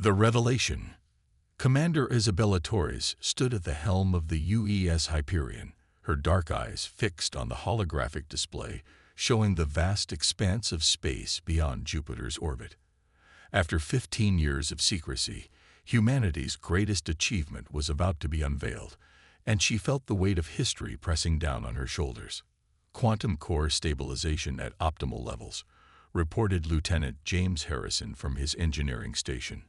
The revelation. Commander Isabella Torres stood at the helm of the UES Hyperion, her dark eyes fixed on the holographic display showing the vast expanse of space beyond Jupiter's orbit. After 15 years of secrecy, humanity's greatest achievement was about to be unveiled, and she felt the weight of history pressing down on her shoulders. Quantum core stabilization at optimal levels, reported Lieutenant James Harrison from his engineering station.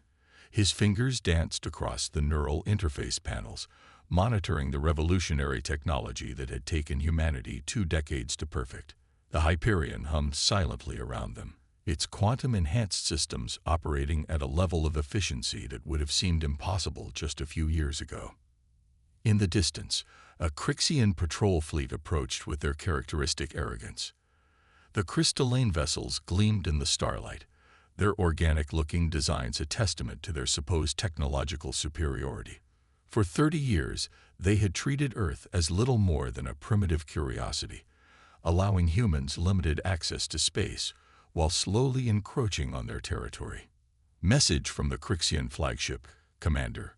His fingers danced across the neural interface panels, monitoring the revolutionary technology that had taken humanity 2 decades to perfect. The Hyperion hummed silently around them, its quantum-enhanced systems operating at a level of efficiency that would have seemed impossible just a few years ago. In the distance, a Crixian patrol fleet approached with their characteristic arrogance. The crystalline vessels gleamed in the starlight, their organic-looking designs a testament to their supposed technological superiority. For 30 years, they had treated Earth as little more than a primitive curiosity, allowing humans limited access to space while slowly encroaching on their territory. Message from the Crixian flagship, Commander,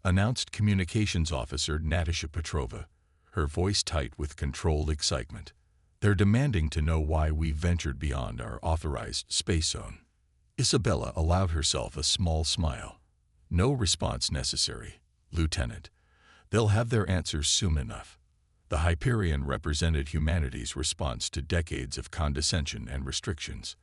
announced Communications Officer Natasha Petrova, her voice tight with controlled excitement. They're demanding to know why we ventured beyond our authorized space zone. Isabella allowed herself a small smile. No response necessary, Lieutenant. They'll have their answers soon enough. The Hyperion represented humanity's response to decades of condescension and restrictions.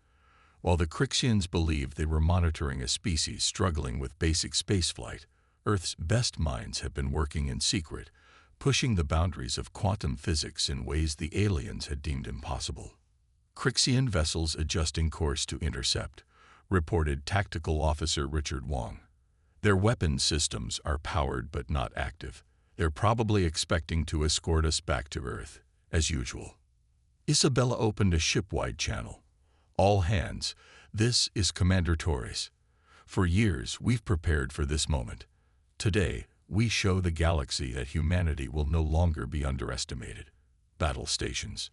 While the Crixians believed they were monitoring a species struggling with basic spaceflight, Earth's best minds have been working in secret, pushing the boundaries of quantum physics in ways the aliens had deemed impossible. Crixian vessels adjusting course to intercept, reported Tactical Officer Richard Wong. Their weapon systems are powered but not active. They're probably expecting to escort us back to Earth, as usual. Isabella opened a ship-wide channel. All hands, this is Commander Torres. For years, we've prepared for this moment. Today, we show the galaxy that humanity will no longer be underestimated. Battle stations.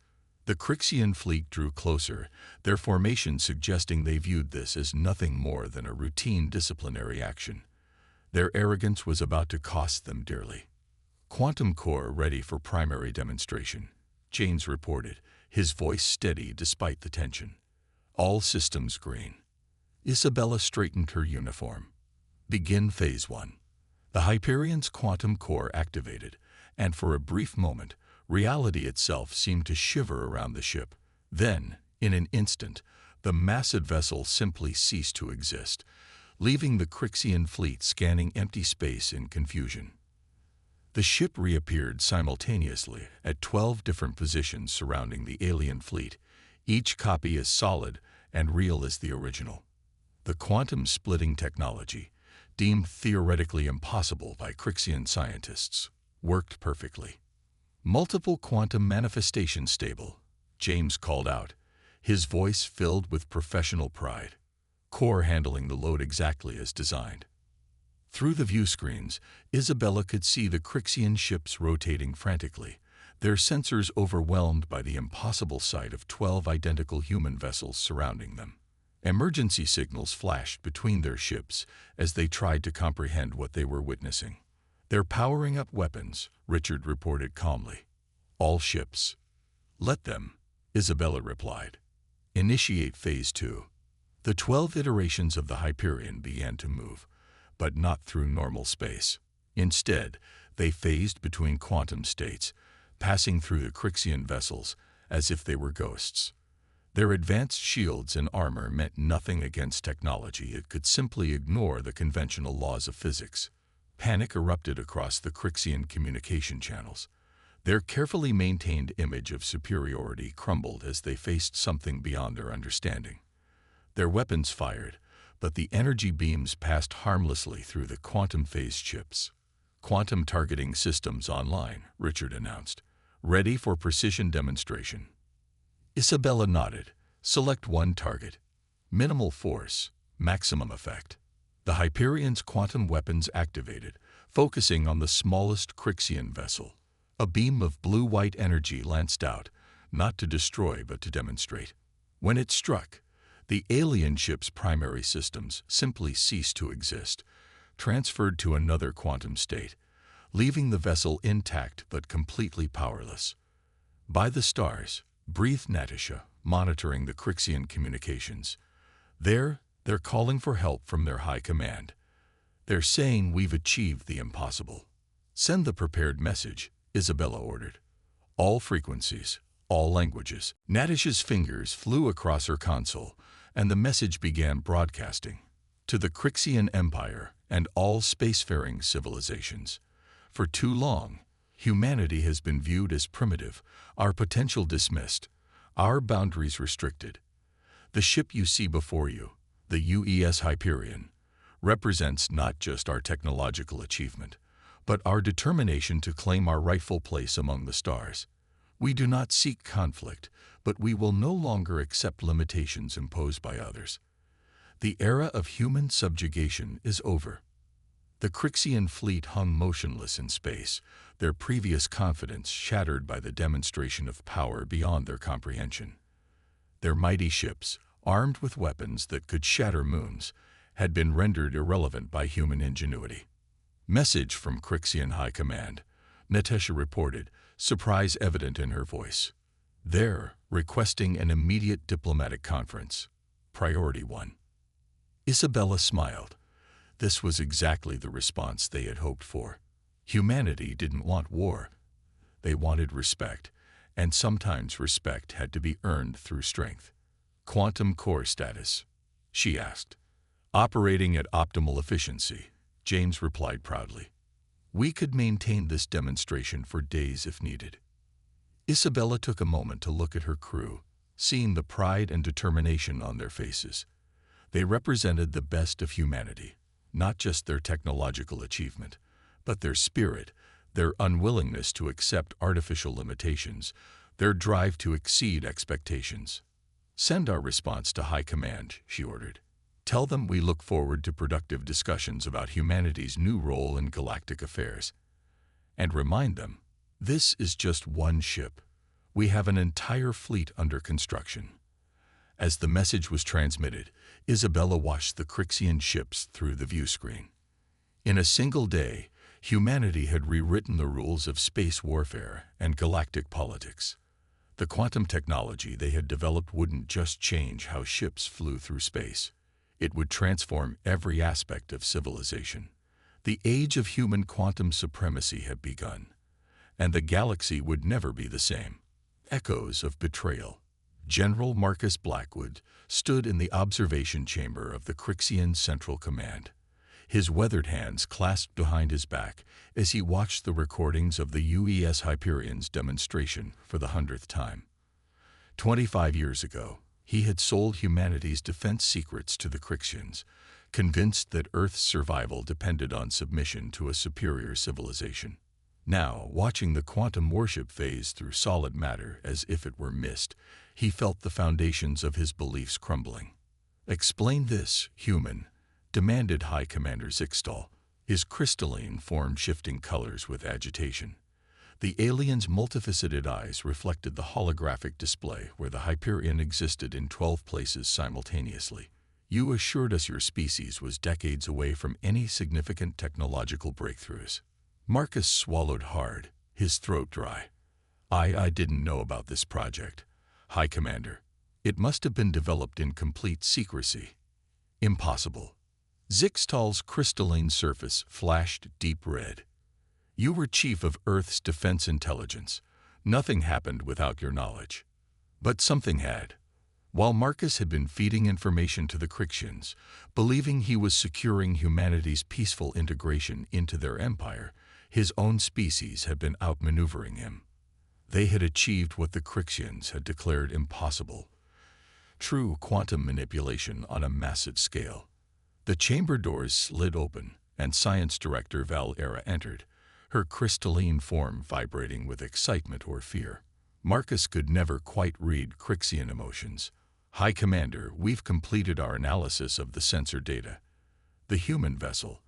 The Crixian fleet drew closer, their formation suggesting they viewed this as nothing more than a routine disciplinary action. Their arrogance was about to cost them dearly. Quantum core ready for primary demonstration, James reported, his voice steady despite the tension. All systems green. Isabella straightened her uniform. Begin Phase 1. The Hyperion's quantum core activated, and for a brief moment, reality itself seemed to shiver around the ship. Then, in an instant, the massive vessel simply ceased to exist, leaving the Crixian fleet scanning empty space in confusion. The ship reappeared simultaneously at 12 different positions surrounding the alien fleet, each copy as solid and real as the original. The quantum-splitting technology, deemed theoretically impossible by Crixian scientists, worked perfectly. Multiple quantum manifestations stable, James called out, his voice filled with professional pride. Core handling the load exactly as designed. Through the view screens, Isabella could see the Crixian ships rotating frantically, their sensors overwhelmed by the impossible sight of 12 identical human vessels surrounding them. Emergency signals flashed between their ships as they tried to comprehend what they were witnessing. They're powering up weapons, Richard reported calmly. All ships. Let them, Isabella replied. Initiate Phase 2. The 12 iterations of the Hyperion began to move, but not through normal space. Instead, they phased between quantum states, passing through the Crixian vessels as if they were ghosts. Their advanced shields and armor meant nothing against technology. It could simply ignore the conventional laws of physics. Panic erupted across the Crixian communication channels. Their carefully maintained image of superiority crumbled as they faced something beyond their understanding. Their weapons fired, but the energy beams passed harmlessly through the quantum-phased chips. Quantum targeting systems online, Richard announced, ready for precision demonstration. Isabella nodded. Select one target. Minimal force, maximum effect. The Hyperion's quantum weapons activated, focusing on the smallest Crixian vessel. A beam of blue-white energy lanced out, not to destroy but to demonstrate. When it struck, The alien ship's primary systems simply ceased to exist, transferred to another quantum state, leaving the vessel intact but completely powerless. By the stars, breathed Natasha, monitoring the Crixian communications. They're calling for help from their high command. They're saying we've achieved the impossible. Send the prepared message, Isabella ordered. All frequencies, all languages. Natasha's fingers flew across her console, and the message began broadcasting. To the Crixian Empire and all spacefaring civilizations. For too long, humanity has been viewed as primitive, our potential dismissed, our boundaries restricted. The ship you see before you, the UES Hyperion, represents not just our technological achievement, but our determination to claim our rightful place among the stars. We do not seek conflict, but we will no longer accept limitations imposed by others. The era of human subjugation is over. The Crixian fleet hung motionless in space, their previous confidence shattered by the demonstration of power beyond their comprehension. Their mighty ships, armed with weapons that could shatter moons, had been rendered irrelevant by human ingenuity. Message from Crixian High Command, Natasha reported, surprise evident in her voice. They're requesting an immediate diplomatic conference. Priority 1. Isabella smiled. This was exactly the response they had hoped for. Humanity didn't want war. They wanted respect, and sometimes respect had to be earned through strength. Quantum core status, she asked. Operating at optimal efficiency, James replied proudly. We could maintain this demonstration for days if needed. Isabella took a moment to look at her crew, seeing the pride and determination on their faces. They represented the best of humanity, not just their technological achievement, but their spirit, their unwillingness to accept artificial limitations, their drive to exceed expectations. Send our response to High Command, she ordered. Tell them we look forward to productive discussions about humanity's new role in galactic affairs. And remind them, this is just one ship. We have an entire fleet under construction. As the message was transmitted, Isabella watched the Crixian ships through the view screen. In a single day, humanity had rewritten the rules of space warfare and galactic politics. The quantum technology they had developed wouldn't just change how ships flew through space. It would transform every aspect of civilization. The age of human quantum supremacy had begun, and the galaxy would never be the same. Echoes of betrayal. General Marcus Blackwood stood in the observation chamber of the Crixian Central Command, his weathered hands clasped behind his back as he watched the recordings of the UES Hyperion's demonstration for the 100th time. 25 years ago, he had sold humanity's defense secrets to the Crixians, convinced that Earth's survival depended on submission to a superior civilization. Now, watching the quantum warship phase through solid matter as if it were mist, he felt the foundations of his beliefs crumbling. Explain this, human, demanded High Commander Zixtal, his crystalline form shifting colors with agitation. The alien's multifaceted eyes reflected the holographic display where the Hyperion existed in 12 places simultaneously. You assured us your species was decades away from any significant technological breakthroughs. Marcus swallowed hard, his throat dry. I didn't know about this project, High Commander. It must have been developed in complete secrecy. Impossible. Zixtal's crystalline surface flashed deep red. You were chief of Earth's defense intelligence. Nothing happened without your knowledge. But something had. While Marcus had been feeding information to the Crixians, believing he was securing humanity's peaceful integration into their empire, his own species had been outmaneuvering him. They had achieved what the Crixians had declared impossible. True quantum manipulation on a massive scale. The chamber doors slid open, and Science Director Val Era entered, her crystalline form vibrating with excitement or fear. Marcus could never quite read Crixian emotions. High Commander, we've completed our analysis of the sensor data. The human vessel,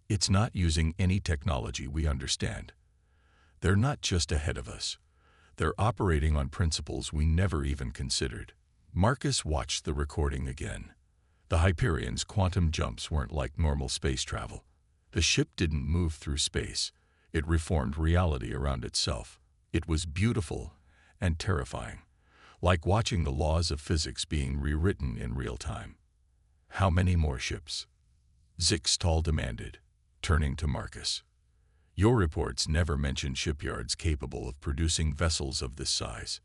it's not using any technology we understand. They're not just ahead of us. They're operating on principles we never even considered. Marcus watched the recording again. The Hyperion's quantum jumps weren't like normal space travel. The ship didn't move through space. It reformed reality around itself. It was beautiful and terrifying, like watching the laws of physics being rewritten in real time. "How many more ships?" Zixtal demanded, turning to Marcus. "Your reports never mention shipyards capable of producing vessels of this size."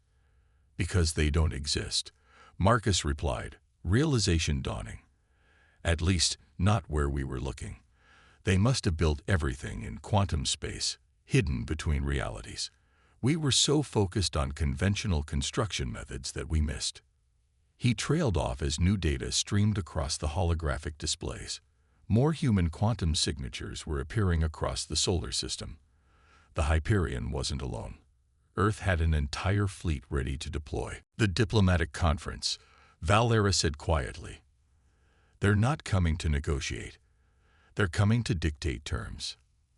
"Because they don't exist," Marcus replied, realization dawning. "At least, not where we were looking. They must have built everything in quantum space, hidden between realities. We were so focused on conventional construction methods that we missed." He trailed off as new data streamed across the holographic displays. More human quantum signatures were appearing across the solar system. The Hyperion wasn't alone. Earth had an entire fleet ready to deploy. "The diplomatic conference," Valera said quietly. "They're not coming to negotiate. They're coming to dictate terms."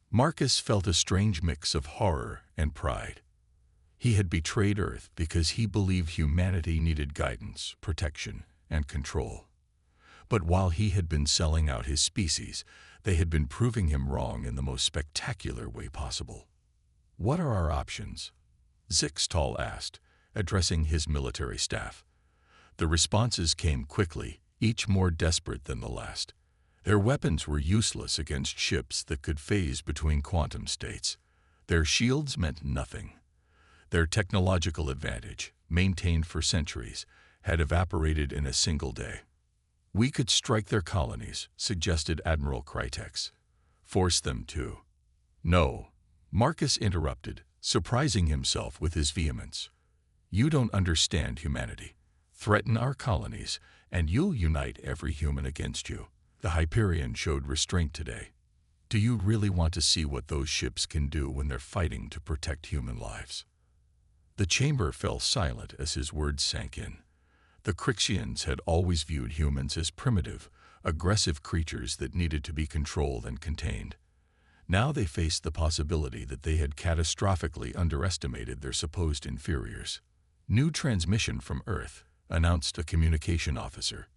Marcus felt a strange mix of horror and pride. He had betrayed Earth because he believed humanity needed guidance, protection, and control. But while he had been selling out his species, they had been proving him wrong in the most spectacular way possible. "What are our options?" Zixtal asked, addressing his military staff. The responses came quickly, each more desperate than the last. Their weapons were useless against ships that could phase between quantum states. Their shields meant nothing. Their technological advantage, maintained for centuries, had evaporated in a single day. "We could strike their colonies," suggested Admiral Krytex. "Force them to." "No," Marcus interrupted, surprising himself with his vehemence. "You don't understand humanity. Threaten our colonies, and you'll unite every human against you." The Hyperion showed restraint today. "Do you really want to see what those ships can do when they're fighting to protect human lives?" The chamber fell silent as his words sank in. The Crixians had always viewed humans as primitive, aggressive creatures that needed to be controlled and contained. Now they faced the possibility that they had catastrophically underestimated their supposed inferiors. "New transmission from Earth," announced a communication officer.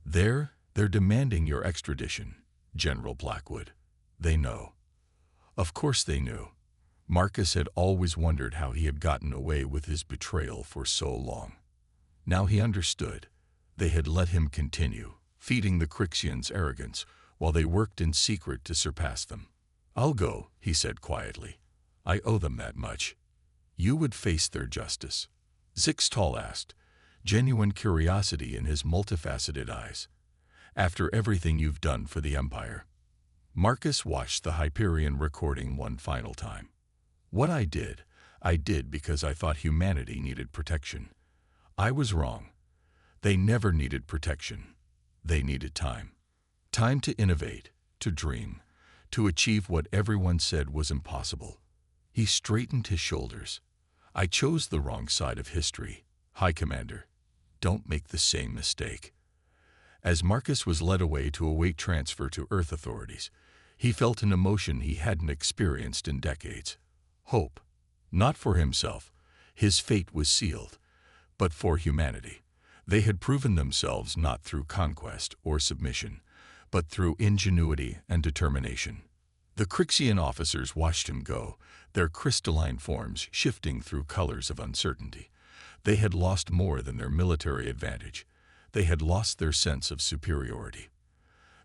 They're demanding your extradition, General Blackwood. They know." Of course they knew. Marcus had always wondered how he had gotten away with his betrayal for so long. Now he understood. They had let him continue, feeding the Crixians' arrogance, while they worked in secret to surpass them. "I'll go," he said quietly. "I owe them that much." "You would face their justice?" Zixtal asked, genuine curiosity in his multifaceted eyes. "After everything you've done for the Empire." Marcus watched the Hyperion recording one final time. "What I did because I thought humanity needed protection. I was wrong. They never needed protection. They needed time. Time to innovate, to dream, to achieve what everyone said was impossible." He straightened his shoulders. "I chose the wrong side of history, High Commander. Don't make the same mistake." As Marcus was led away to await transfer to Earth authorities, he felt an emotion he hadn't experienced in decades. Hope. Not for himself. His fate was sealed. But for humanity. They had proven themselves not through conquest or submission, but through ingenuity and determination. The Crixian officers watched him go, their crystalline forms shifting through colors of uncertainty. They had lost more than their military advantage. They had lost their sense of superiority.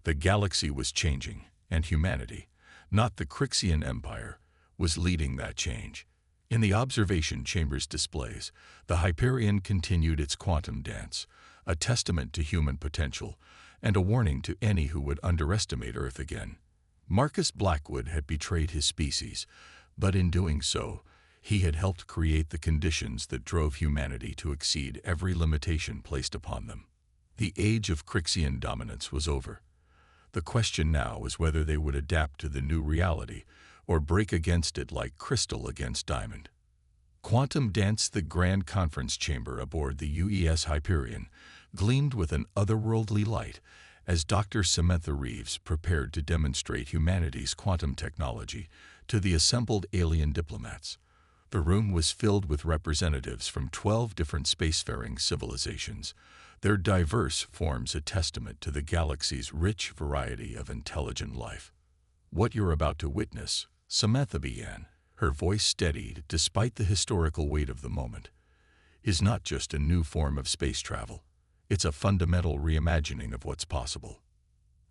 The galaxy was changing, and humanity, not the Crixian Empire, was leading that change. In the observation chamber's displays, the Hyperion continued its quantum dance, a testament to human potential, and a warning to any who would underestimate Earth again. Marcus Blackwood had betrayed his species, but in doing so, he had helped create the conditions that drove humanity to exceed every limitation placed upon them. The age of Crixian dominance was over. The question now was whether they would adapt to the new reality or break against it like crystal against diamond. Quantum Dance. The grand conference chamber aboard the UES Hyperion gleamed with an otherworldly light as Dr. Samantha Reeves prepared to demonstrate humanity's quantum technology to the assembled alien diplomats. The room was filled with representatives from 12 different spacefaring civilizations, their diverse forms a testament to the galaxy's rich variety of intelligent life. "What you're about to witness," Samantha began, her voice steadied despite the historical weight of the moment, "is not just a new form of space travel. It's a fundamental reimagining of what's possible."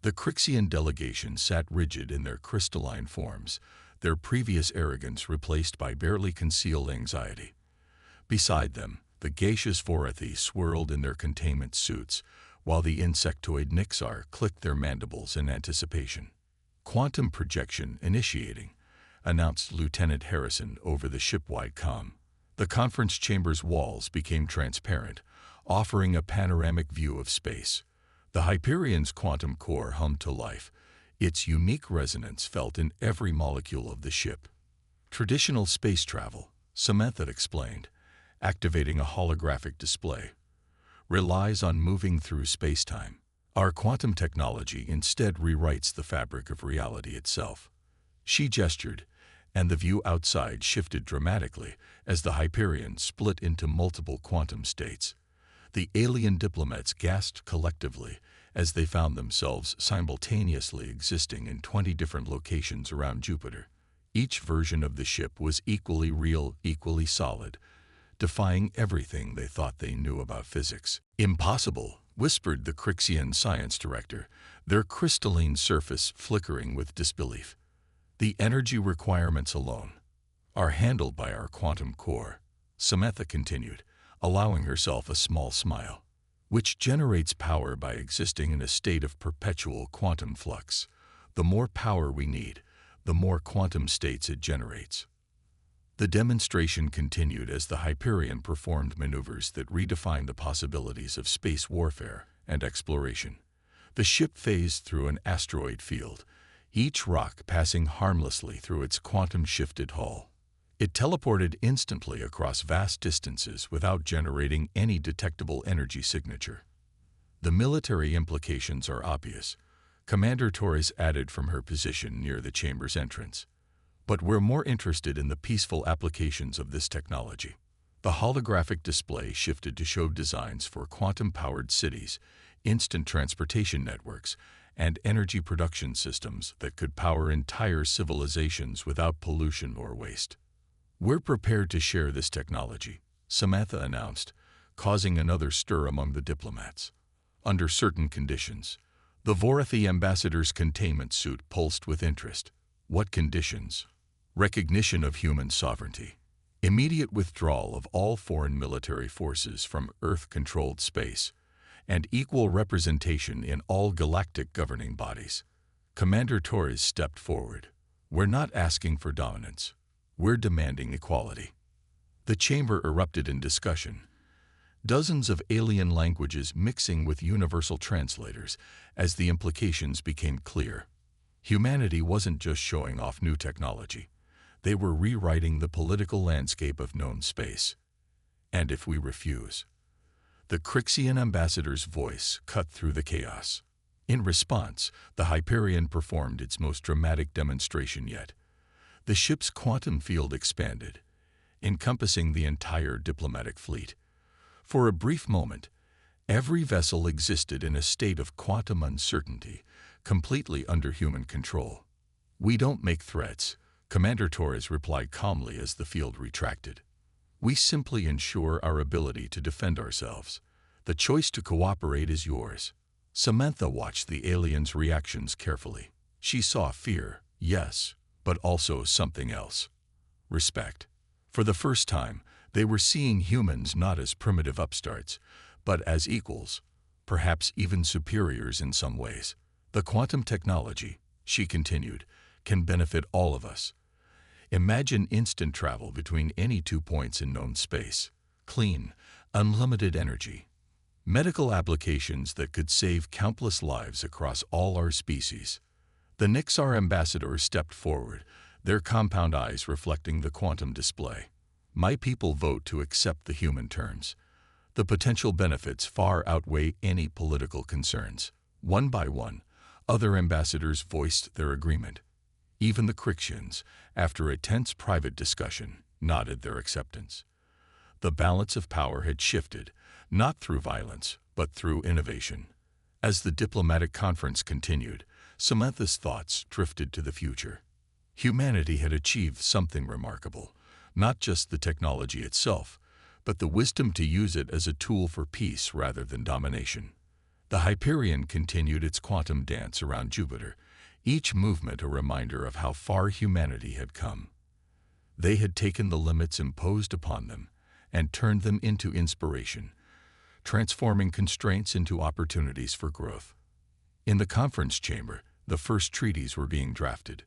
The Crixian delegation sat rigid in their crystalline forms, their previous arrogance replaced by barely concealed anxiety. Beside them, the gaseous Vorathi swirled in their containment suits, while the insectoid Nixar clicked their mandibles in anticipation. "Quantum projection initiating," announced Lieutenant Harrison over the ship-wide comm. The conference chamber's walls became transparent, offering a panoramic view of space. The Hyperion's quantum core hummed to life, its unique resonance felt in every molecule of the ship. "Traditional space travel," Samantha explained, activating a holographic display, "relies on moving through space-time. Our quantum technology instead rewrites the fabric of reality itself." She gestured, and the view outside shifted dramatically as the Hyperion split into multiple quantum states. The alien diplomats gasped collectively as they found themselves simultaneously existing in 20 different locations around Jupiter. Each version of the ship was equally real, equally solid, defying everything they thought they knew about physics. "Impossible," whispered the Crixian science director, their crystalline surface flickering with disbelief. "The energy requirements alone are handled by our quantum core," Samantha continued, allowing herself a small smile, "which generates power by existing in a state of perpetual quantum flux. The more power we need, the more quantum states it generates." The demonstration continued as the Hyperion performed maneuvers that redefined the possibilities of space warfare and exploration. The ship phased through an asteroid field, each rock passing harmlessly through its quantum-shifted hull. It teleported instantly across vast distances without generating any detectable energy signature. "The military implications are obvious," Commander Torres added from her position near the chamber's entrance. "But we're more interested in the peaceful applications of this technology." The holographic display shifted to show designs for quantum-powered cities, instant transportation networks, and energy production systems that could power entire civilizations without pollution or waste. "We're prepared to share this technology," Samantha announced, causing another stir among the diplomats. "Under certain conditions." The Vorathi ambassador's containment suit pulsed with interest. "What conditions?" "Recognition of human sovereignty. Immediate withdrawal of all foreign military forces from Earth-controlled space, and equal representation in all galactic governing bodies." Commander Torres stepped forward. "We're not asking for dominance. We're demanding equality." The chamber erupted in discussion, dozens of alien languages mixing with universal translators as the implications became clear. Humanity wasn't just showing off new technology. They were rewriting the political landscape of known space. "And if we refuse?" The Crixian ambassador's voice cut through the chaos. In response, the Hyperion performed its most dramatic demonstration yet. The ship's quantum field expanded, encompassing the entire diplomatic fleet. For a brief moment, every vessel existed in a state of quantum uncertainty, completely under human control. "We don't make threats," Commander Torres replied calmly as the field retracted. "We simply ensure our ability to defend ourselves. The choice to cooperate is yours." Samantha watched the aliens' reactions carefully. She saw fear, yes, but also something else. Respect. For the first time, they were seeing humans not as primitive upstarts, but as equals, perhaps even superiors in some ways. "The quantum technology," she continued, "can benefit all of us. Imagine instant travel between any 2 points in known space, clean, unlimited energy, medical applications that could save countless lives across all our species." The Nixar ambassador stepped forward, their compound eyes reflecting the quantum display. "My people vote to accept the human terms. The potential benefits far outweigh any political concerns." One by one, other ambassadors voiced their agreement. Even the Crixians, after a tense private discussion, nodded their acceptance. The balance of power had shifted, not through violence, but through innovation. As the diplomatic conference continued, Samantha's thoughts drifted to the future. Humanity had achieved something remarkable, not just the technology itself, but the wisdom to use it as a tool for peace rather than domination. The Hyperion continued its quantum dance around Jupiter, each movement a reminder of how far humanity had come. They had taken the limits imposed upon them and turned them into inspiration, transforming constraints into opportunities for growth. In the conference chamber, the first treaties were being drafted.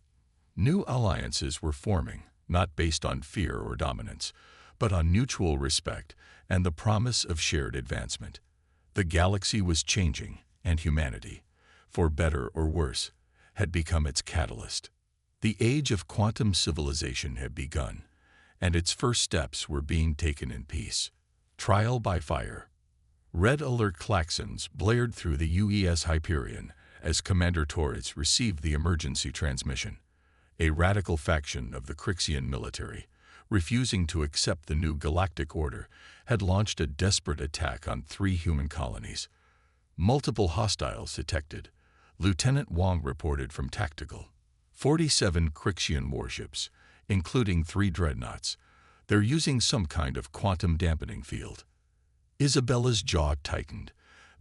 New alliances were forming, not based on fear or dominance, but on mutual respect and the promise of shared advancement. The galaxy was changing, and humanity, for better or worse, had become its catalyst. The age of quantum civilization had begun, and its first steps were being taken in peace. Trial by fire. Red alert klaxons blared through the UES Hyperion as Commander Torres received the emergency transmission. A radical faction of the Crixian military, refusing to accept the new galactic order, had launched a desperate attack on 3 human colonies. Multiple hostiles detected, Lieutenant Wong reported from Tactical. 47 Crixian warships, including 3 dreadnoughts. They're using some kind of quantum dampening field. Isabella's jaw tightened.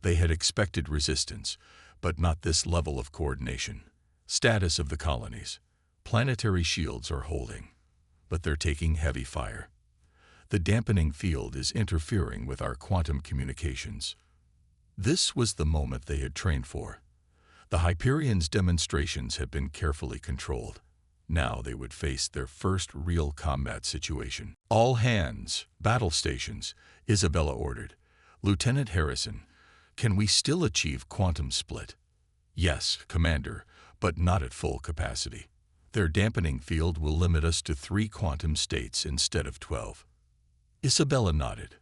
They had expected resistance, but not this level of coordination. Status of the colonies. Planetary shields are holding, but they're taking heavy fire. The dampening field is interfering with our quantum communications. This was the moment they had trained for. The Hyperion's demonstrations had been carefully controlled. Now they would face their first real combat situation. All hands, battle stations, Isabella ordered. Lieutenant Harrison, can we still achieve quantum split? Yes, Commander, but not at full capacity. Their dampening field will limit us to 3 quantum states instead of 12. Isabella nodded.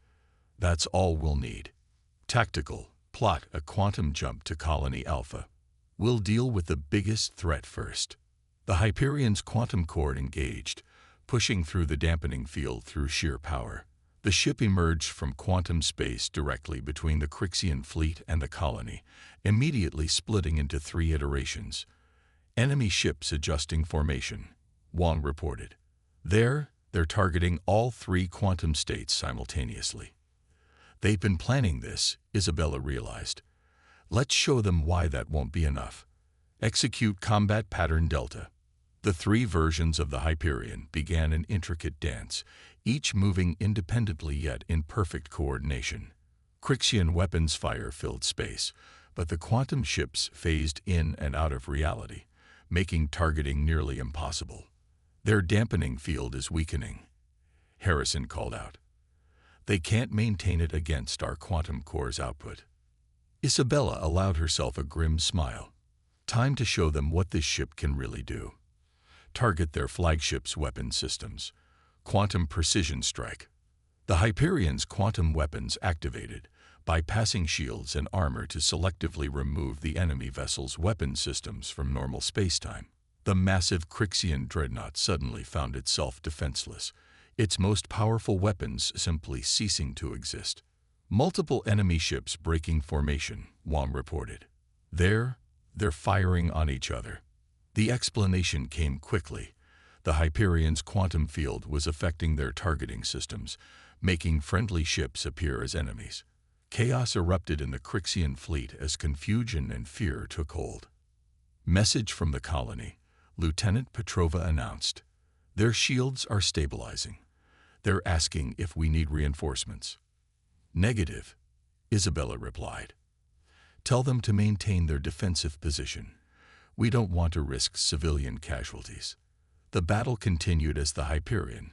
That's all we'll need. Tactical, plot a quantum jump to Colony Alpha. We'll deal with the biggest threat first. The Hyperion's quantum core engaged, pushing through the dampening field through sheer power. The ship emerged from quantum space directly between the Crixian fleet and the colony, immediately splitting into 3 iterations. Enemy ships adjusting formation, Wong reported. They're targeting all 3 quantum states simultaneously. They've been planning this, Isabella realized. Let's show them why that won't be enough. Execute Combat Pattern Delta. The 3 versions of the Hyperion began an intricate dance, each moving independently yet in perfect coordination. Crixian weapons fire filled space, but the quantum ships phased in and out of reality, making targeting nearly impossible. Their dampening field is weakening, Harrison called out. They can't maintain it against our quantum core's output. Isabella allowed herself a grim smile. Time to show them what this ship can really do. Target their flagship's weapon systems. Quantum precision strike. The Hyperion's quantum weapons activated, bypassing shields and armor to selectively remove the enemy vessel's weapon systems from normal spacetime. The massive Crixian dreadnought suddenly found itself defenseless, its most powerful weapons simply ceasing to exist. Multiple enemy ships breaking formation, Wong reported. They're firing on each other. The explanation came quickly. The Hyperion's quantum field was affecting their targeting systems, making friendly ships appear as enemies. Chaos erupted in the Crixian fleet as confusion and fear took hold. Message from the colony, Lieutenant Petrova announced. Their shields are stabilizing. They're asking if we need reinforcements. Negative, Isabella replied. Tell them to maintain their defensive position. We don't want to risk civilian casualties. The battle continued as the Hyperion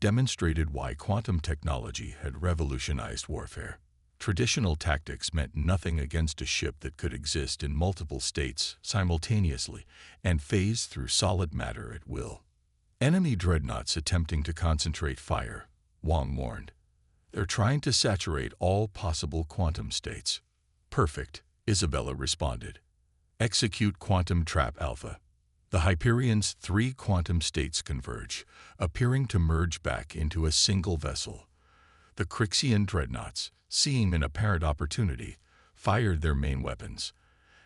demonstrated why quantum technology had revolutionized warfare. Traditional tactics meant nothing against a ship that could exist in multiple states simultaneously and phase through solid matter at will. Enemy dreadnoughts attempting to concentrate fire, Wong warned. They're trying to saturate all possible quantum states. Perfect, Isabella responded. Execute Quantum Trap Alpha. The Hyperion's three quantum states converge, appearing to merge back into a single vessel. The Kryxian dreadnoughts, seeing an apparent opportunity, fired their main weapons.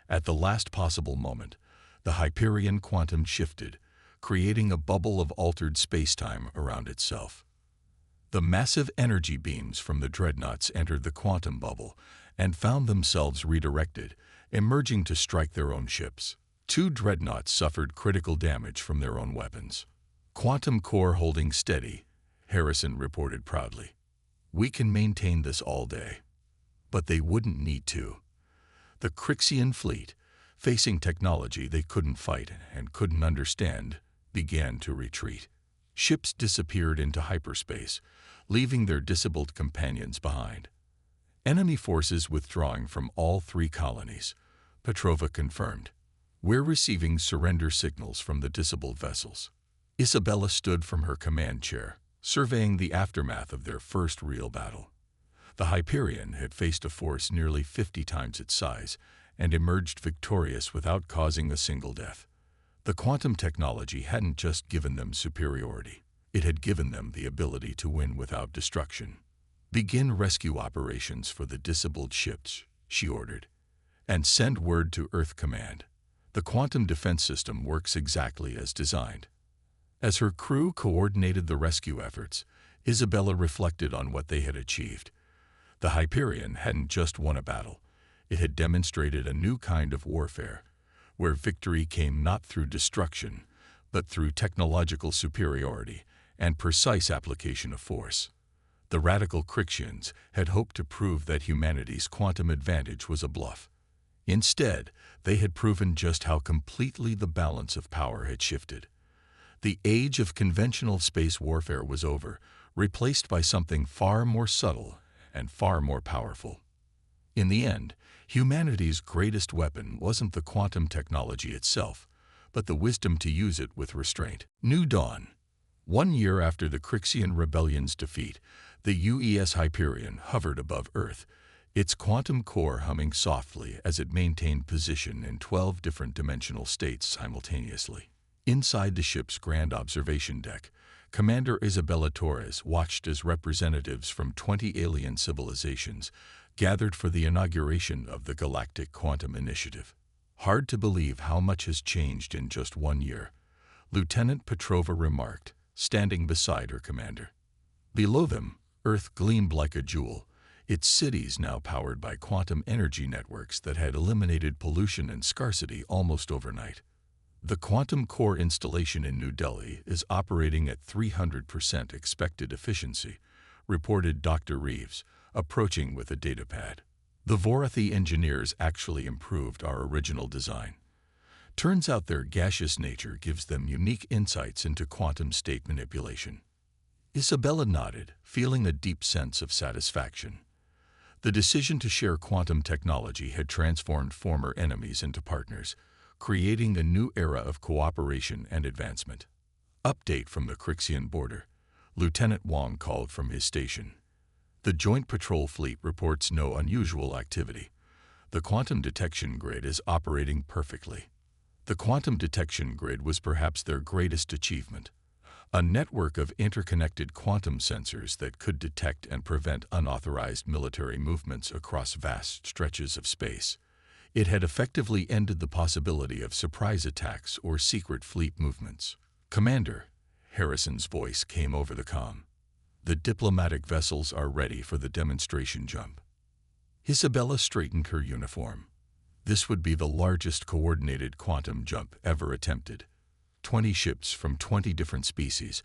At the last possible moment, the Hyperion quantum shifted, creating a bubble of altered spacetime around itself. The massive energy beams from the dreadnoughts entered the quantum bubble and found themselves redirected, emerging to strike their own ships. Two dreadnoughts suffered critical damage from their own weapons. "Quantum core holding steady," Harrison reported proudly. "We can maintain this all day." But they wouldn't need to. The Kryxian fleet, facing technology they couldn't fight and couldn't understand, began to retreat. Ships disappeared into hyperspace, leaving their disabled companions behind. Enemy forces withdrawing from all three colonies, Petrova confirmed. "We're receiving surrender signals from the disabled vessels." Isabella stood from her command chair, surveying the aftermath of their first real battle. The Hyperion had faced a force nearly 50 times its size and emerged victorious without causing a single death. The quantum technology hadn't just given them superiority, it had given them the ability to win without destruction. "Begin rescue operations for the disabled ships," she ordered, "and send word to Earth Command. The quantum defense system works exactly as designed." As her crew coordinated the rescue efforts, Isabella reflected on what they had achieved. The Hyperion hadn't just won a battle, it had demonstrated a new kind of warfare, where victory came not through destruction, but through technological superiority and precise application of force. The radical Kryxians had hoped to prove that humanity's quantum advantage was a bluff. Instead, they had proven just how completely the balance of power had shifted. The age of conventional space warfare was over, replaced by something far more subtle and far more powerful. In the end, humanity's greatest weapon wasn't the quantum technology itself, but the wisdom to use it with restraint. New Dawn. 1 year after the Kryxian rebellion's defeat, the UES Hyperion hovered above Earth, its quantum core humming softly as it maintained position in 12 different dimensional states simultaneously. Inside the ship's grand observation deck, Commander Isabella Torres watched as representatives from 20 alien civilizations gathered for the inauguration of the Galactic Quantum Initiative. "Hard to believe how much has changed in just 1 year," Lieutenant Petrova remarked, standing beside her commander. Below them, Earth gleamed like a jewel, its cities now powered by quantum energy networks that had eliminated pollution and scarcity almost overnight. "The quantum core installation in New Delhi is operating at 300% expected efficiency," reported Dr. Reeves, approaching with a datapad. "The Vorathi engineers actually improved our original design. Turns out their gaseous nature gives them unique insights into quantum state manipulation." Isabella nodded, feeling a deep sense of satisfaction. The decision to share quantum technology had transformed former enemies into partners, creating a new era of cooperation and advancement. "Update from the Kryxian border," Lieutenant Wong called from his station. "The Joint Patrol Fleet reports no unusual activity. The quantum detection grid is operating perfectly." The quantum detection grid was perhaps their greatest achievement. A network of interconnected quantum sensors that could detect and prevent unauthorized military movements across vast stretches of space. It had effectively ended the possibility of surprise attacks or secret fleet movements. "Commander," Harrison's voice came over the comm. "The diplomatic vessels are ready for the demonstration jump." Isabella straightened her uniform. This would be the largest coordinated quantum jump ever attempted. 20 ships from 20 different species,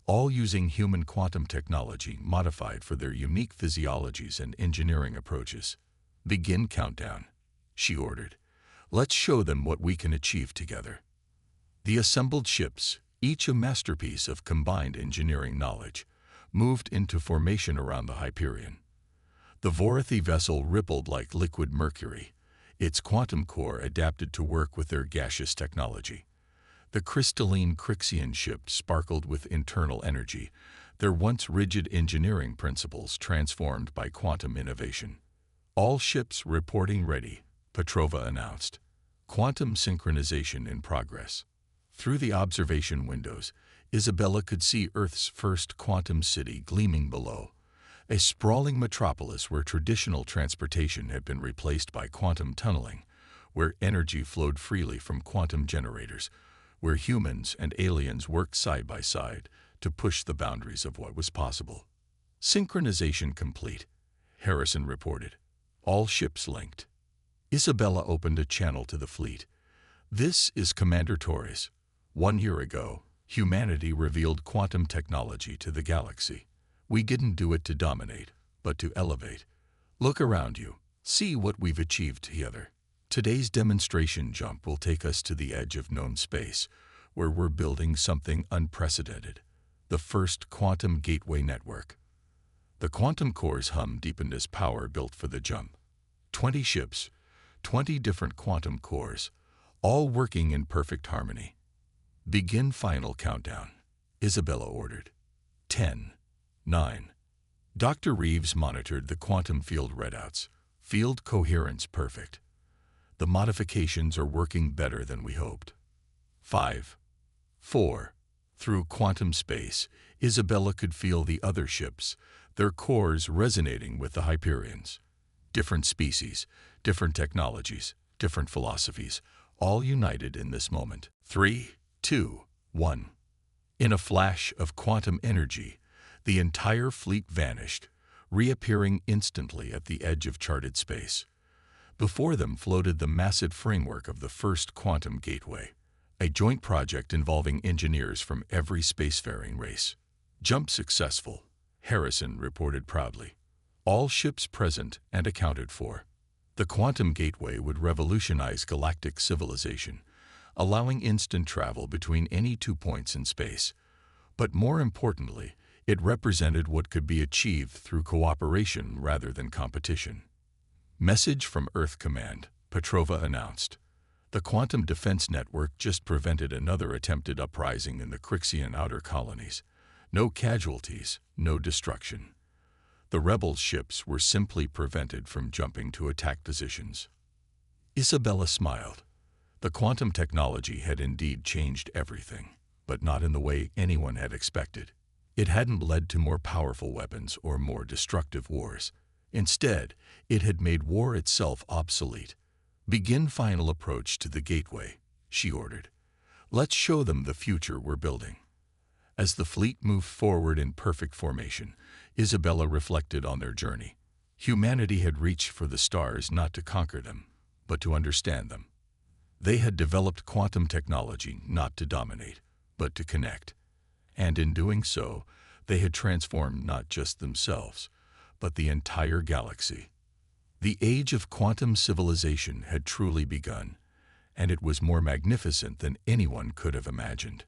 all using human quantum technology modified for their unique physiologies and engineering approaches. "Begin countdown," she ordered. "Let's show them what we can achieve together." The assembled ships, each a masterpiece of combined engineering knowledge, moved into formation around the Hyperion. The Vorathi vessel rippled like liquid mercury, its quantum core adapted to work with their gaseous technology. The crystalline Kryxian ship sparkled with internal energy, their once rigid engineering principles transformed by quantum innovation. "All ships reporting ready," Petrova announced. "Quantum synchronization in progress." Through the observation windows, Isabella could see Earth's first quantum city gleaming below, a sprawling metropolis where traditional transportation had been replaced by quantum tunneling, where energy flowed freely from quantum generators, where humans and aliens worked side by side to push the boundaries of what was possible. Synchronization complete, Harrison reported. All ships linked. Isabella opened a channel to the fleet. This is Commander Torres. 1 year ago, humanity revealed quantum technology to the galaxy. We didn't do it to dominate, but to elevate. Look around you. See what we've achieved together. Today's demonstration jump will take us to the edge of known space, where we're building something unprecedented. The first quantum gateway network. The quantum core's hum deepened as power built for the jump. 20 ships, 20 different quantum cores, all working in perfect harmony. Begin final countdown, Isabella ordered. 10, 9. Dr. Reeves monitored the quantum field readouts. Field coherence perfect. The modifications are working better than we hoped. 5, 4. Through quantum space, Isabella could feel the other ships, their cores resonating with the Hyperions. Different species, different technologies, different philosophies, all united in this moment. 3, 2, 1. In a flash of quantum energy, the entire fleet vanished, reappearing instantly at the edge of charted space. Before them floated the massive framework of the first quantum gateway, a joint project involving engineers from every spacefaring race. Jump successful, Harrison reported proudly. All ships present and accounted for. The quantum gateway would revolutionize galactic civilization, allowing instant travel between any 2 points in space. But more importantly, it represented what could be achieved through cooperation rather than competition. Message from Earth Command, Petrova announced. The quantum defense network just prevented another attempted uprising in the Crixian outer colonies. No casualties, no destruction. The rebel ships were simply prevented from jumping to attack positions. Isabella smiled. The quantum technology had indeed changed everything, but not in the way anyone had expected. It hadn't led to more powerful weapons or more destructive wars. Instead, it had made war itself obsolete. Begin final approach to the gateway, she ordered. Let's show them the future we're building. As the fleet moved forward in perfect formation, Isabella reflected on their journey. Humanity had reached for the stars not to conquer them, but to understand them. They had developed quantum technology not to dominate, but to connect. And in doing so, they had transformed not just themselves, but the entire galaxy. The age of quantum civilization had truly begun, and it was more magnificent than anyone could have imagined.